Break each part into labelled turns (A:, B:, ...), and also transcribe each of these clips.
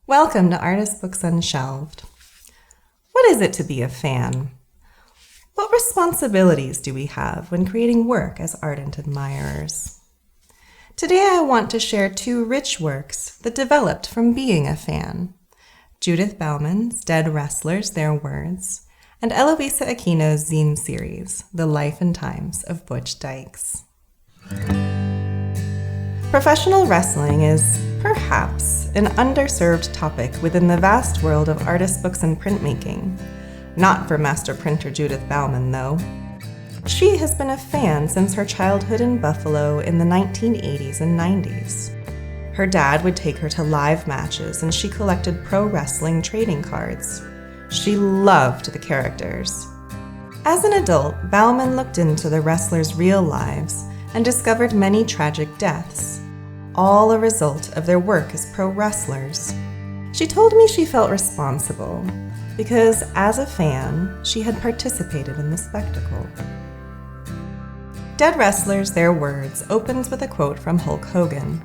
A: Welcome to Artist Books Unshelved. What is it to be a fan? What responsibilities do we have when creating work as ardent admirers? Today I want to share two rich works that developed from being a fan: Judith Baumann's Dead Wrestlers, Their Words, and Eloisa Aquino's zine series, The Life and Times of Butch, Dykes. Professional wrestling is, perhaps, an underserved topic within the vast world of artist books and printmaking. Not for master printer Judith Baumann, though. She has been a fan since her childhood in Buffalo in the 1980s and 90s. Her dad would take her to live matches, and she collected pro wrestling trading cards. She loved the characters. As an adult, Baumann looked into the wrestlers' real lives and discovered many tragic deaths, all a result of their work as pro wrestlers. She told me she felt responsible because, as a fan, she had participated in the spectacle. Dead Wrestlers, Their Words opens with a quote from Hulk Hogan.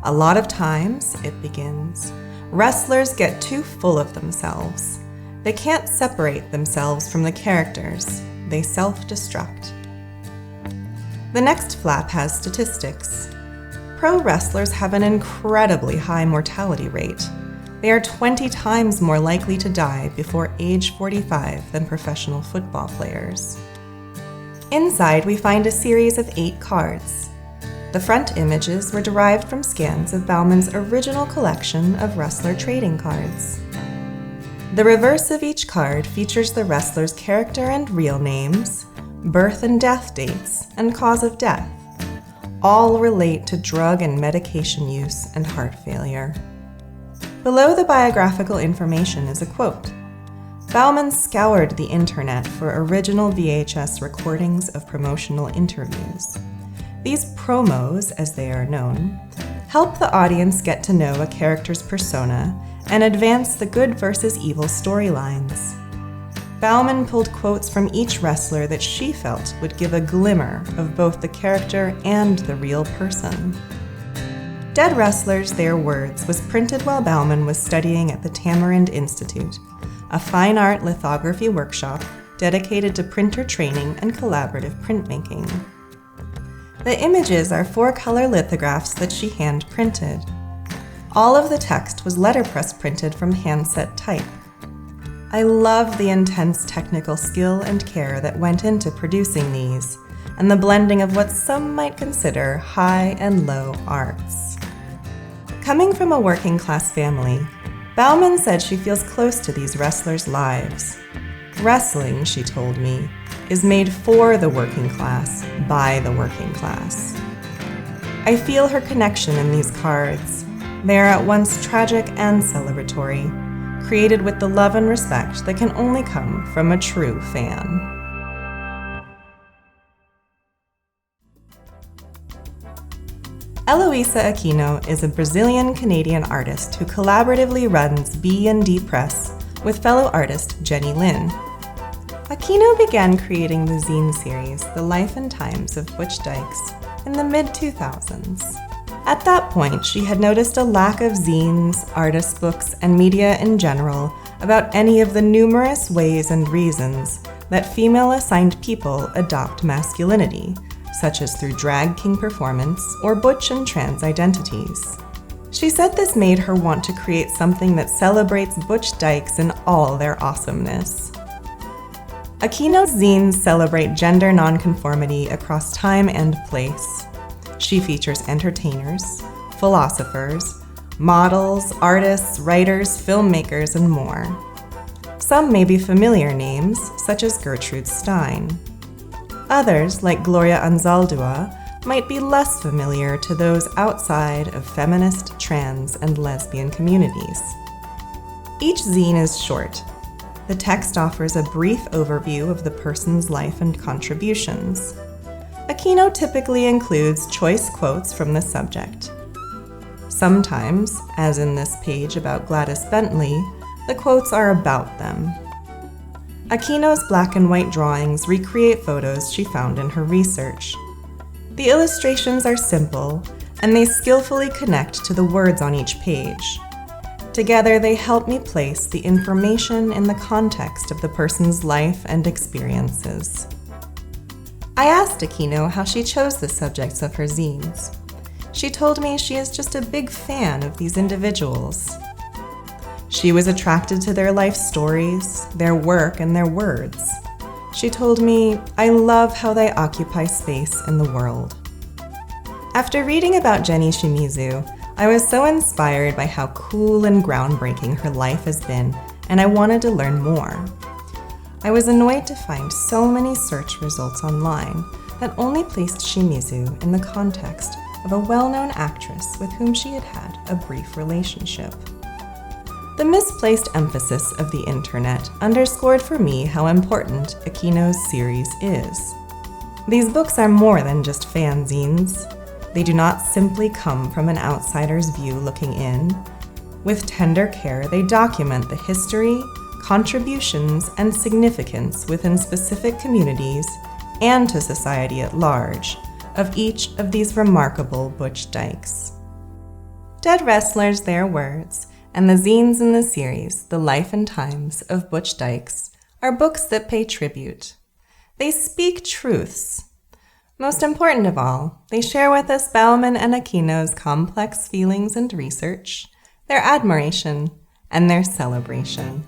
A: "A lot of times," it begins, "wrestlers get too full of themselves. They can't separate themselves from the characters. They self-destruct." The next flap has statistics. Pro wrestlers have an incredibly high mortality rate. They are 20 times more likely to die before age 45 than professional football players. Inside, we find a series of 8 cards. The front images were derived from scans of Baumann's original collection of wrestler trading cards. The reverse of each card features the wrestler's character and real names, birth and death dates, and cause of death. All relate to drug and medication use and heart failure. Below the biographical information is a quote. Baumann scoured the internet for original VHS recordings of promotional interviews. These promos, as they are known, help the audience get to know a character's persona and advance the good versus evil storylines. Baumann pulled quotes from each wrestler that she felt would give a glimmer of both the character and the real person. Dead Wrestlers, Their Words was printed while Baumann was studying at the Tamarind Institute, a fine art lithography workshop dedicated to printer training and collaborative printmaking. The images are 4-color lithographs that she hand-printed. All of the text was letterpress printed from handset type. I love the intense technical skill and care that went into producing these, and the blending of what some might consider high and low arts. Coming from a working-class family, Baumann said she feels close to these wrestlers' lives. Wrestling, she told me, is made for the working class, by the working class. I feel her connection in these cards. They are at once tragic and celebratory, created with the love and respect that can only come from a true fan. Eloisa Aquino is a Brazilian-Canadian artist who collaboratively runs B&D Press with fellow artist Jenny Lin. Aquino began creating the zine series, The Life and Times of Butch, Dykes, in the mid-2000s. At that point, she had noticed a lack of zines, artist books, and media in general about any of the numerous ways and reasons that female-assigned people adopt masculinity, such as through drag king performance or butch and trans identities. She said this made her want to create something that celebrates Butch Dykes in all their awesomeness. Aquino's zines celebrate gender nonconformity across time and place. She features entertainers, philosophers, models, artists, writers, filmmakers, and more. Some may be familiar names, such as Gertrude Stein. Others, like Gloria Anzaldúa, might be less familiar to those outside of feminist, trans, and lesbian communities. Each zine is short. The text offers a brief overview of the person's life and contributions. Aquino typically includes choice quotes from the subject. Sometimes, as in this page about Gladys Bentley, the quotes are about them. Aquino's black and white drawings recreate photos she found in her research. The illustrations are simple, and they skillfully connect to the words on each page. Together, they help me place the information in the context of the person's life and experiences. I asked Aquino how she chose the subjects of her zines. She told me she is just a big fan of these individuals. She was attracted to their life stories, their work, and their words. She told me, "I love how they occupy space in the world." After reading about Jenny Shimizu, I was so inspired by how cool and groundbreaking her life has been, and I wanted to learn more. I was annoyed to find so many search results online that only placed Shimizu in the context of a well-known actress with whom she had had a brief relationship. The misplaced emphasis of the internet underscored for me how important Aquino's series is. These books are more than just fanzines. They do not simply come from an outsider's view looking in. With tender care, they document the history, contributions, and significance within specific communities and to society at large of each of these remarkable Butch Dykes. Dead Wrestlers, Their Words, and the zines in the series, The Life and Times of Butch Dykes, are books that pay tribute. They speak truths. Most important of all, they share with us Baumann and Aquino's complex feelings and research, their admiration, and their celebration.